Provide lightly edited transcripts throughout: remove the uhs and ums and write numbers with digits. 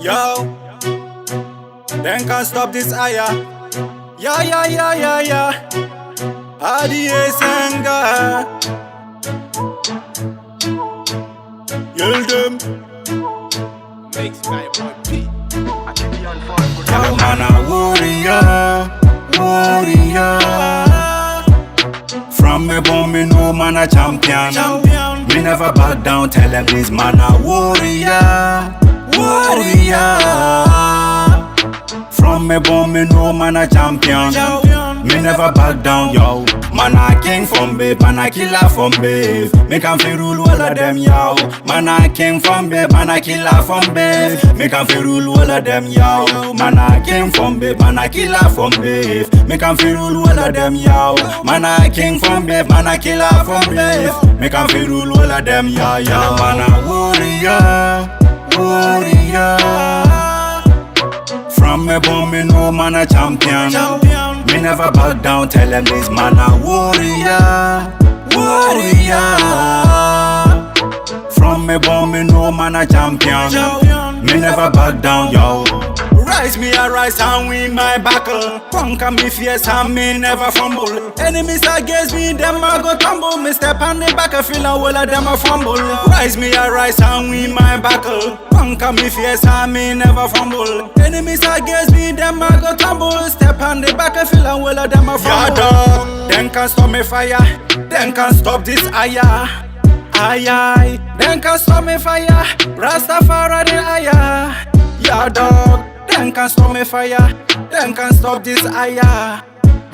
Yo, then can't stop this aya. Yeah. Adi Senga. Yıldım. Makes my boy P. Yo, man, a warrior. From me born, me know man a champion. Me never back down, tell them this man a warrior. From me born, me know man a champion. Me never back down, yo. Man a king from babe, man a killer from babe. Me can fi rule all of them, yo. Man a king from babe, man a killer from babe. Me can fi rule all of them, yo. Man a king from babe, man a killer from babe. Me can fi rule all of them, yo. Man a king from babe, man a killer from babe. Me can fi rule all of them, yo. Man a warrior. From me born, me know man a champion. Me never back down, tell them this man a warrior. From me born, me know man a champion. Me never back down, yo. Rise me a rise and win my battle. Conquer me fierce and me never fumble. Enemies against me, them a go tumble. Me step on the back, I feel all of them a fumble. Rise me a rise and win my battle. Conquer me fierce and me never fumble. Enemies against me, them a go tumble. Step on the back, I feel all of them a fumble. Yeah, dog, them can't stop me fire. Them can't stop this aya. Aye. Them can't stop me fire. Rastafari the aya. Yeah, dog. Them can't stop me fire. Them can't stop this aya.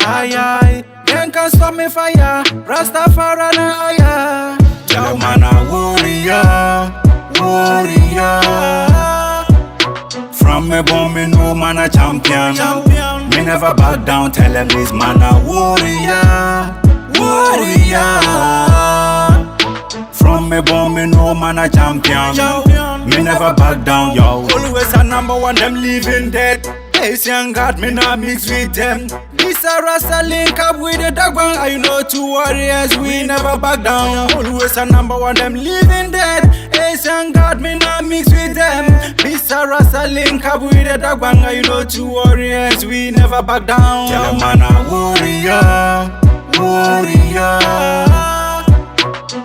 Aye. Them can't stop me fire. Rastafari the aya. Yo, man a warrior. From me born, me know man a champion. Me never back down, tell them this man a warrior. From me born, me know man a champion. Me never back down, yo. Always a number one, them living dead. Asian God, me not mix with them. This a Rasta link up with the dog one. I know two warriors, we never back down. Always a number one, them living dead. Asian God, me not mix with them. This a Rasta link up with the dog one. I know two warriors, we never back down. Yeah, man a warrior.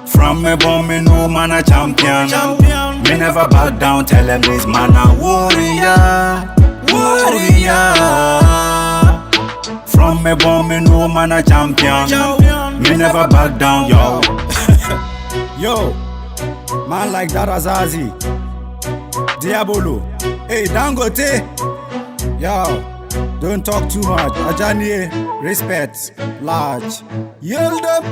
From me born, me know man a champion. Me never back down, tell them this man a warrior. From me born, me know man a champion. Me never back down, yo. Yo, man like that Azazi, Diabolo, hey Dangote. Yo, don't talk too much. Ajani, respect, large. Yield up.